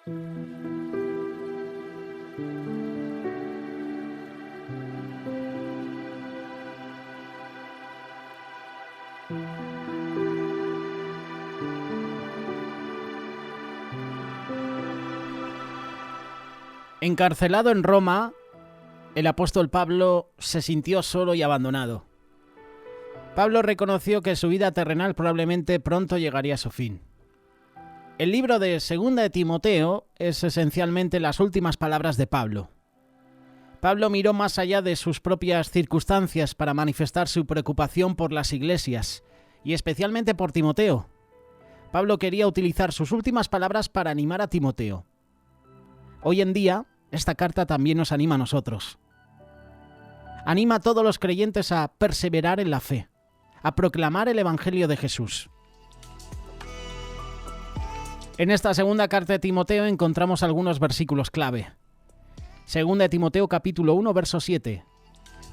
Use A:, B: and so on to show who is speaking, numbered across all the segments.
A: Encarcelado en Roma, el apóstol Pablo se sintió solo y abandonado. Pablo reconoció que su vida terrenal probablemente pronto llegaría a su fin. El libro de Segunda de Timoteo es esencialmente las últimas palabras de Pablo. Pablo miró más allá de sus propias circunstancias para manifestar su preocupación por las iglesias, y especialmente por Timoteo. Pablo quería utilizar sus últimas palabras para animar a Timoteo. Hoy en día, esta carta también nos anima a nosotros. Anima a todos los creyentes a perseverar en la fe, a proclamar el Evangelio de Jesús. En esta segunda carta de Timoteo encontramos algunos versículos clave. Segunda de Timoteo capítulo 1, verso 7.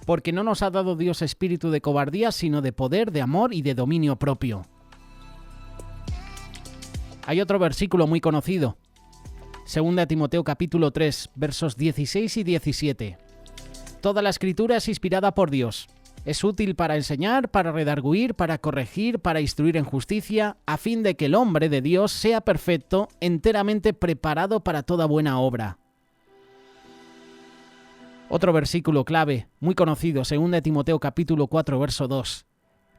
A: Porque no nos ha dado Dios espíritu de cobardía, sino de poder, de amor y de dominio propio. Hay otro versículo muy conocido. Segunda de Timoteo capítulo 3, versos 16 y 17. Toda la escritura es inspirada por Dios. Es útil para enseñar, para redarguir, para corregir, para instruir en justicia, a fin de que el hombre de Dios sea perfecto, enteramente preparado para toda buena obra. Otro versículo clave, muy conocido, segunda de Timoteo capítulo 4, verso 2.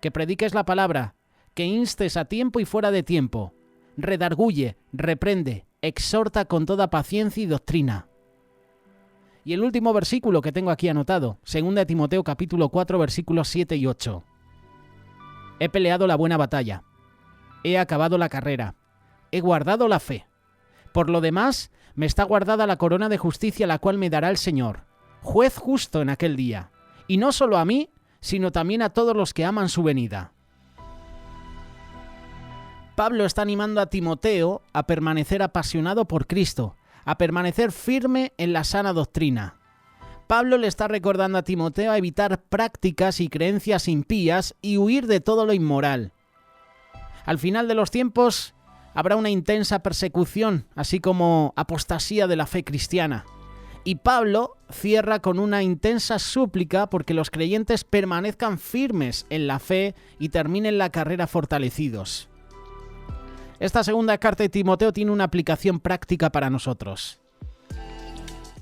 A: Que prediques la palabra, que instes a tiempo y fuera de tiempo. Redarguye, reprende, exhorta con toda paciencia y doctrina. Y el último versículo que tengo aquí anotado, segunda de Timoteo capítulo 4, versículos 7 y 8. He peleado la buena batalla. He acabado la carrera. He guardado la fe. Por lo demás, me está guardada la corona de justicia, la cual me dará el Señor, juez justo en aquel día. Y no solo a mí, sino también a todos los que aman su venida. Pablo está animando a Timoteo a permanecer apasionado por Cristo, a permanecer firme en la sana doctrina. Pablo le está recordando a Timoteo a evitar prácticas y creencias impías y huir de todo lo inmoral. Al final de los tiempos habrá una intensa persecución, así como apostasía de la fe cristiana. Y Pablo cierra con una intensa súplica porque los creyentes permanezcan firmes en la fe y terminen la carrera fortalecidos. Esta segunda carta de Timoteo tiene una aplicación práctica para nosotros.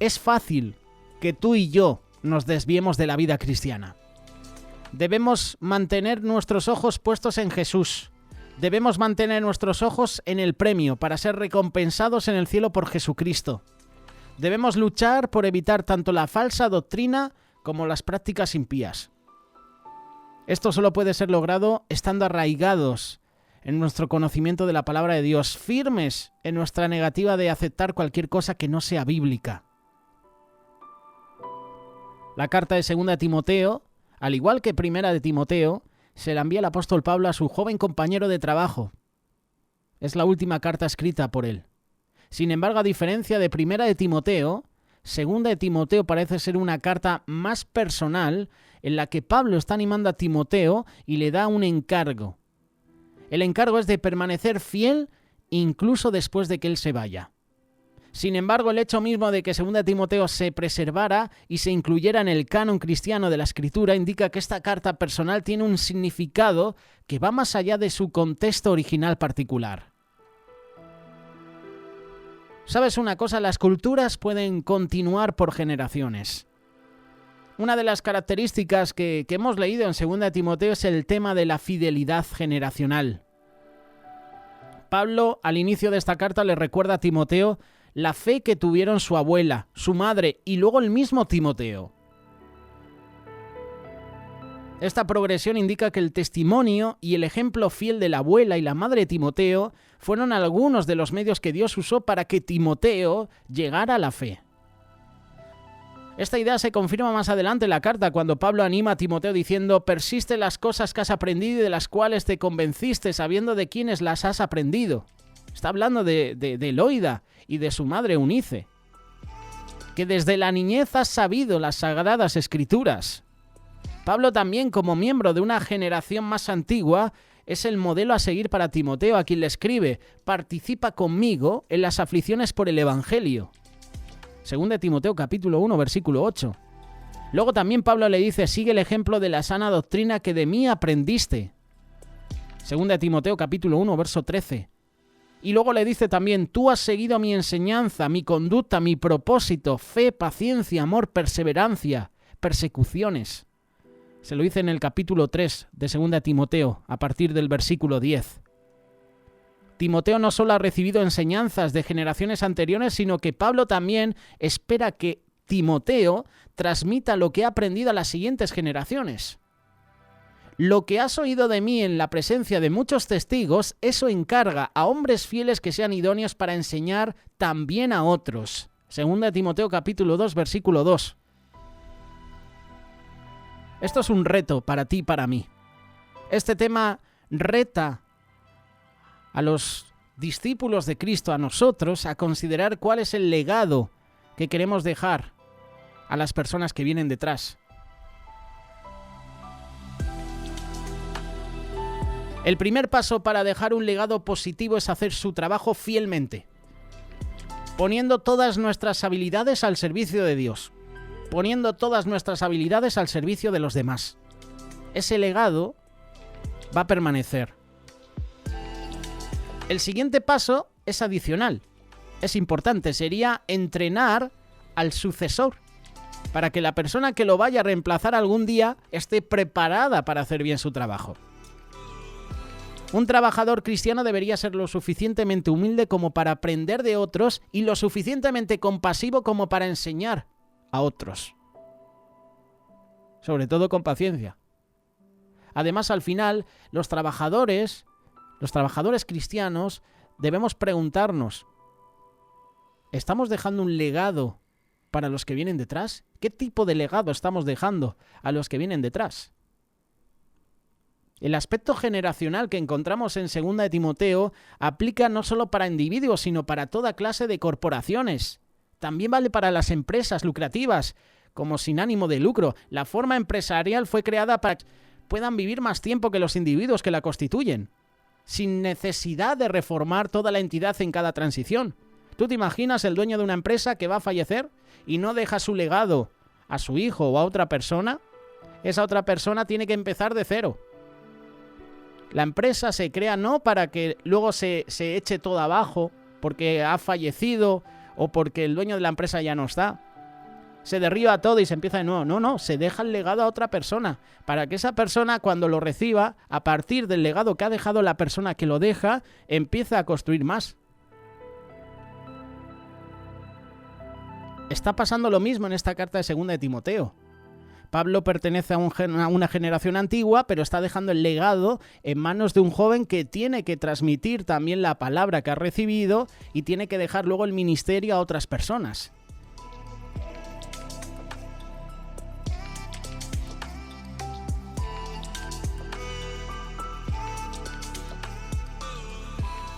A: Es fácil que tú y yo nos desviemos de la vida cristiana. Debemos mantener nuestros ojos puestos en Jesús. Debemos mantener nuestros ojos en el premio para ser recompensados en el cielo por Jesucristo. Debemos luchar por evitar tanto la falsa doctrina como las prácticas impías. Esto solo puede ser logrado estando arraigados en nuestro conocimiento de la palabra de Dios, firmes en nuestra negativa de aceptar cualquier cosa que no sea bíblica. La carta de segunda de Timoteo, al igual que primera de Timoteo, se la envía el apóstol Pablo a su joven compañero de trabajo. Es la última carta escrita por él. Sin embargo, a diferencia de primera de Timoteo, segunda de Timoteo parece ser una carta más personal en la que Pablo está animando a Timoteo y le da un encargo. El encargo es de permanecer fiel incluso después de que él se vaya. Sin embargo, el hecho mismo de que segunda de Timoteo se preservara y se incluyera en el canon cristiano de la Escritura indica que esta carta personal tiene un significado que va más allá de su contexto original particular. ¿Sabes una cosa? Las culturas pueden continuar por generaciones. Una de las características que hemos leído en 2 Timoteo es el tema de la fidelidad generacional. Pablo, al inicio de esta carta, le recuerda a Timoteo la fe que tuvieron su abuela, su madre y luego el mismo Timoteo. Esta progresión indica que el testimonio y el ejemplo fiel de la abuela y la madre de Timoteo fueron algunos de los medios que Dios usó para que Timoteo llegara a la fe. Esta idea se confirma más adelante en la carta cuando Pablo anima a Timoteo diciendo: persiste en las cosas que has aprendido y de las cuales te convenciste, sabiendo de quiénes las has aprendido. Está hablando de Loida y de su madre Eunice, que desde la niñez has sabido las sagradas escrituras. Pablo también, como miembro de una generación más antigua, es el modelo a seguir para Timoteo, a quien le escribe: participa conmigo en las aflicciones por el Evangelio. 2 Timoteo capítulo 1, versículo 8. Luego también Pablo le dice: sigue el ejemplo de la sana doctrina que de mí aprendiste. 2 Timoteo capítulo 1, verso 13. Y luego le dice también: tú has seguido mi enseñanza, mi conducta, mi propósito, fe, paciencia, amor, perseverancia, persecuciones. Se lo dice en el capítulo 3 de 2 Timoteo, a partir del versículo 10. Timoteo no solo ha recibido enseñanzas de generaciones anteriores, sino que Pablo también espera que Timoteo transmita lo que ha aprendido a las siguientes generaciones. Lo que has oído de mí en la presencia de muchos testigos, eso encarga a hombres fieles que sean idóneos para enseñar también a otros. 2 Timoteo capítulo 2, versículo 2. Esto es un reto para ti y para mí. Este tema reta a los discípulos de Cristo, a nosotros, a considerar cuál es el legado que queremos dejar a las personas que vienen detrás. El primer paso para dejar un legado positivo es hacer su trabajo fielmente, poniendo todas nuestras habilidades al servicio de Dios, poniendo todas nuestras habilidades al servicio de los demás. Ese legado va a permanecer. El siguiente paso es adicional, es importante, sería entrenar al sucesor, para que la persona que lo vaya a reemplazar algún día esté preparada para hacer bien su trabajo. Un trabajador cristiano debería ser lo suficientemente humilde como para aprender de otros y lo suficientemente compasivo como para enseñar a otros. Sobre todo con paciencia. Además, al final, los trabajadores cristianos debemos preguntarnos: ¿estamos dejando un legado para los que vienen detrás? ¿Qué tipo de legado estamos dejando a los que vienen detrás? El aspecto generacional que encontramos en 2 Timoteo aplica no solo para individuos, sino para toda clase de corporaciones. También vale para las empresas lucrativas, como sin ánimo de lucro. La forma empresarial fue creada para que puedan vivir más tiempo que los individuos que la constituyen, sin necesidad de reformar toda la entidad en cada transición. ¿Tú te imaginas el dueño de una empresa que va a fallecer y no deja su legado a su hijo o a otra persona? Esa otra persona tiene que empezar de cero. La empresa se crea no para que luego se eche todo abajo porque ha fallecido o porque el dueño de la empresa ya no está. Se derriba todo y se empieza de nuevo. No, se deja el legado a otra persona, para que esa persona, cuando lo reciba, a partir del legado que ha dejado la persona que lo deja, empiece a construir más. Está pasando lo mismo en esta carta de 2 Timoteo. Pablo pertenece a una generación antigua, pero está dejando el legado en manos de un joven que tiene que transmitir también la palabra que ha recibido y tiene que dejar luego el ministerio a otras personas.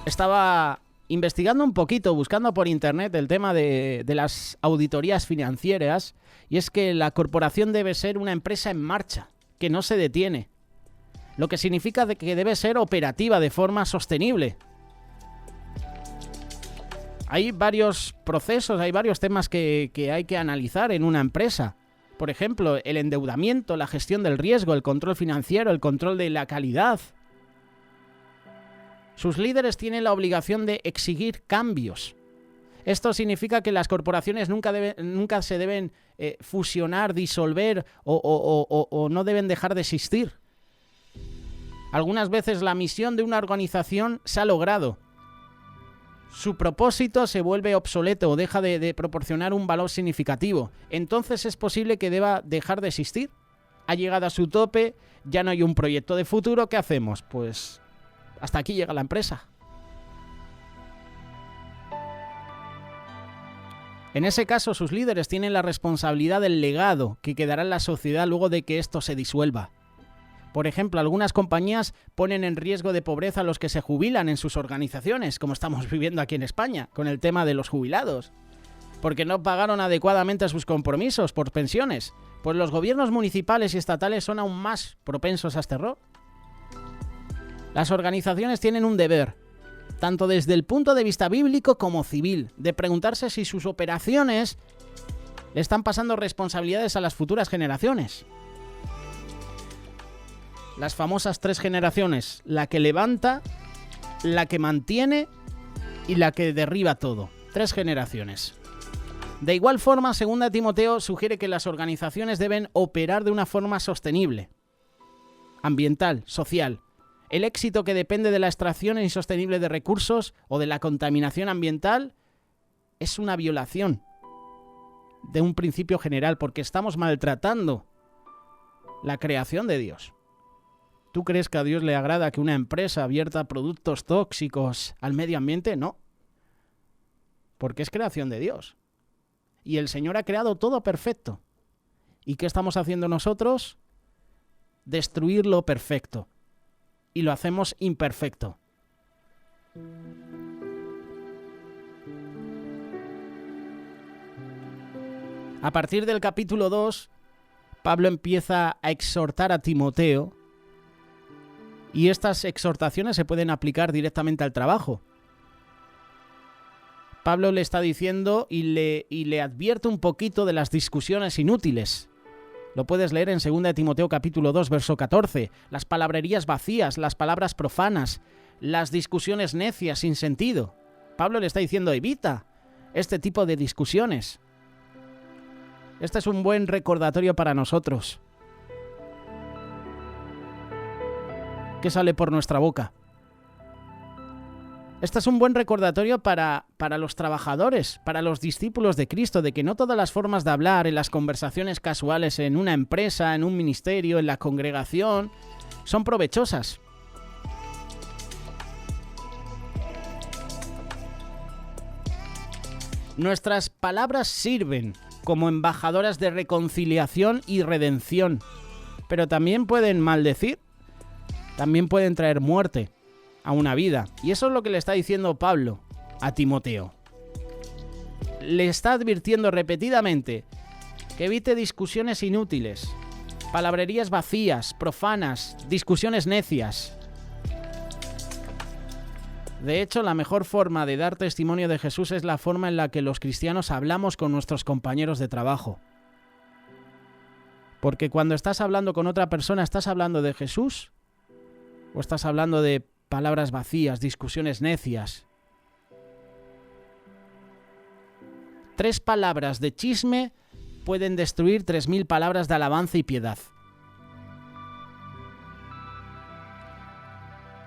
A: Estaba investigando un poquito, buscando por internet el tema de las auditorías financieras, y es que la corporación debe ser una empresa en marcha, que no se detiene, lo que significa que debe ser operativa de forma sostenible. Hay varios procesos, hay varios temas que hay que analizar en una empresa. Por ejemplo, el endeudamiento, la gestión del riesgo, el control financiero, el control de la calidad. Sus líderes tienen la obligación de exigir cambios. Esto significa que las corporaciones nunca se deben fusionar, disolver o no deben dejar de existir. Algunas veces la misión de una organización se ha logrado. Su propósito se vuelve obsoleto o deja de proporcionar un valor significativo. Entonces es posible que deba dejar de existir. Ha llegado a su tope, ya no hay un proyecto de futuro. ¿Qué hacemos? Pues hasta aquí llega la empresa. En ese caso, sus líderes tienen la responsabilidad del legado que quedará en la sociedad luego de que esto se disuelva. Por ejemplo, algunas compañías ponen en riesgo de pobreza a los que se jubilan en sus organizaciones, como estamos viviendo aquí en España, con el tema de los jubilados, porque no pagaron adecuadamente sus compromisos por pensiones. Pues los gobiernos municipales y estatales son aún más propensos a este error. Las organizaciones tienen un deber, tanto desde el punto de vista bíblico como civil, de preguntarse si sus operaciones le están pasando responsabilidades a las futuras generaciones. Las famosas 3 generaciones, la que levanta, la que mantiene y la que derriba todo. 3 generaciones. De igual forma, 2 Timoteo sugiere que las organizaciones deben operar de una forma sostenible, ambiental, social. El éxito que depende de la extracción insostenible de recursos o de la contaminación ambiental es una violación de un principio general, porque estamos maltratando la creación de Dios. ¿Tú crees que a Dios le agrada que una empresa vierta productos tóxicos al medio ambiente? No. Porque es creación de Dios. Y el Señor ha creado todo perfecto. ¿Y qué estamos haciendo nosotros? Destruir lo perfecto. Y lo hacemos imperfecto. A partir del capítulo 2, Pablo empieza a exhortar a Timoteo, y estas exhortaciones se pueden aplicar directamente al trabajo. Pablo le está diciendo y le advierte un poquito de las discusiones inútiles. Lo puedes leer en 2 Timoteo capítulo 2, verso 14. Las palabrerías vacías, las palabras profanas, las discusiones necias sin sentido. Pablo le está diciendo, evita este tipo de discusiones. Este es un buen recordatorio para nosotros. ¿Qué sale por nuestra boca? Este es un buen recordatorio para los trabajadores, para los discípulos de Cristo, de que no todas las formas de hablar en las conversaciones casuales en una empresa, en un ministerio, en la congregación, son provechosas. Nuestras palabras sirven como embajadoras de reconciliación y redención, pero también pueden maldecir, también pueden traer muerte a una vida. Y eso es lo que le está diciendo Pablo a Timoteo. Le está advirtiendo repetidamente que evite discusiones inútiles, palabrerías vacías, profanas, discusiones necias. De hecho, la mejor forma de dar testimonio de Jesús es la forma en la que los cristianos hablamos con nuestros compañeros de trabajo. Porque cuando estás hablando con otra persona, ¿estás hablando de Jesús? ¿O estás hablando de palabras vacías, discusiones necias? 3 palabras de chisme pueden destruir 3000 palabras de alabanza y piedad.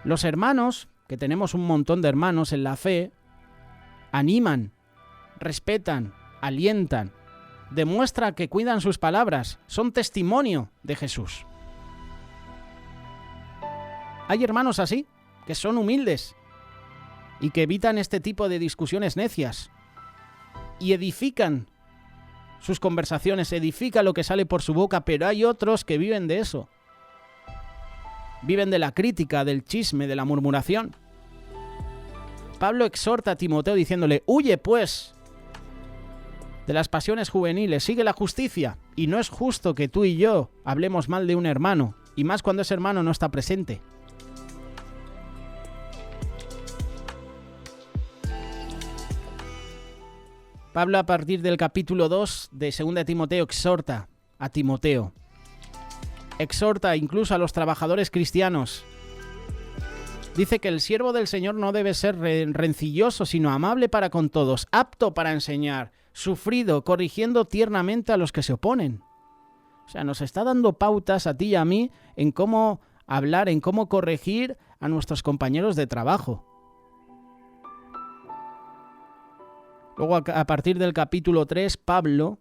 A: Los hermanos, que tenemos un montón de hermanos en la fe, animan, respetan, alientan, demuestran que cuidan sus palabras, son testimonio de Jesús. Hay hermanos así, que son humildes y que evitan este tipo de discusiones necias y edifican sus conversaciones, edifica lo que sale por su boca, pero hay otros que viven de eso. Viven de la crítica, del chisme, de la murmuración. Pablo exhorta a Timoteo diciéndole, huye pues de las pasiones juveniles, sigue la justicia, y no es justo que tú y yo hablemos mal de un hermano, y más cuando ese hermano no está presente. Pablo, a partir del capítulo 2 de 2 Timoteo, exhorta a Timoteo. Exhorta incluso a los trabajadores cristianos. Dice que el siervo del Señor no debe ser rencilloso, sino amable para con todos, apto para enseñar, sufrido, corrigiendo tiernamente a los que se oponen. O sea, nos está dando pautas a ti y a mí en cómo hablar, en cómo corregir a nuestros compañeros de trabajo. Luego, a partir del capítulo 3, Pablo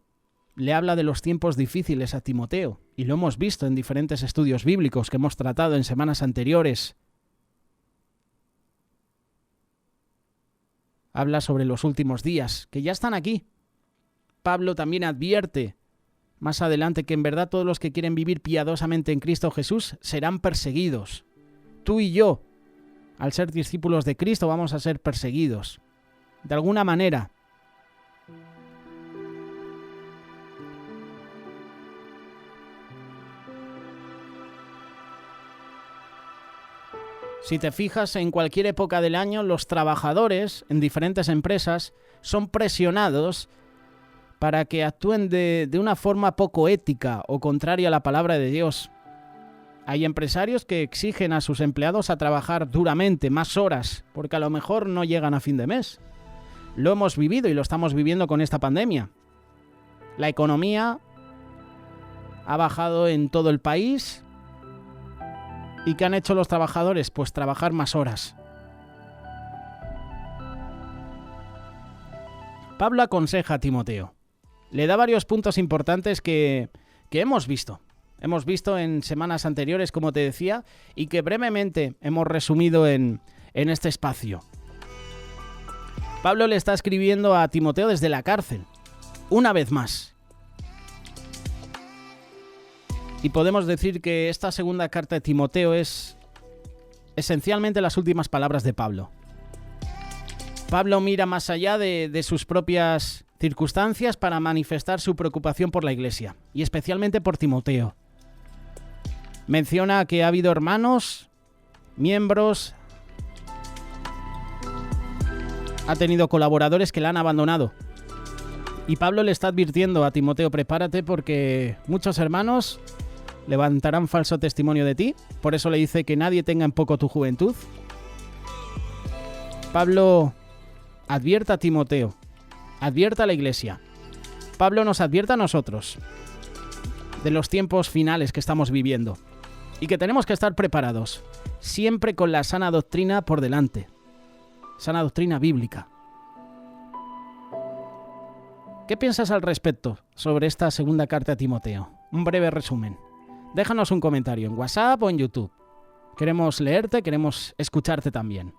A: le habla de los tiempos difíciles a Timoteo, y lo hemos visto en diferentes estudios bíblicos que hemos tratado en semanas anteriores. Habla sobre los últimos días, que ya están aquí. Pablo también advierte más adelante que en verdad todos los que quieren vivir piadosamente en Cristo Jesús serán perseguidos. Tú y yo, al ser discípulos de Cristo, vamos a ser perseguidos. De alguna manera. Si te fijas, en cualquier época del año, los trabajadores en diferentes empresas son presionados para que actúen de una forma poco ética o contraria a la palabra de Dios. Hay empresarios que exigen a sus empleados a trabajar duramente, más horas, porque a lo mejor no llegan a fin de mes. Lo hemos vivido y lo estamos viviendo con esta pandemia. La economía ha bajado en todo el país. ¿Y qué han hecho los trabajadores? Pues trabajar más horas. Pablo aconseja a Timoteo. Le da varios puntos importantes que hemos visto. Hemos visto en semanas anteriores, como te decía, y que brevemente hemos resumido en este espacio. Pablo le está escribiendo a Timoteo desde la cárcel, una vez más. Y podemos decir que esta segunda carta de Timoteo es esencialmente las últimas palabras de Pablo. Pablo mira más allá de sus propias circunstancias para manifestar su preocupación por la iglesia, y especialmente por Timoteo. Menciona que ha habido hermanos, miembros, ha tenido colaboradores que la han abandonado. Y Pablo le está advirtiendo a Timoteo, prepárate porque muchos hermanos levantarán falso testimonio de ti. Por eso le dice que nadie tenga en poco tu juventud. Pablo advierta a Timoteo, advierta a la iglesia. Pablo nos advierta a nosotros de los tiempos finales que estamos viviendo y que tenemos que estar preparados, siempre con la sana doctrina por delante, sana doctrina bíblica. ¿Qué piensas al respecto sobre esta segunda carta a Timoteo? Un breve resumen. Déjanos un comentario en WhatsApp o en YouTube. Queremos leerte, queremos escucharte también.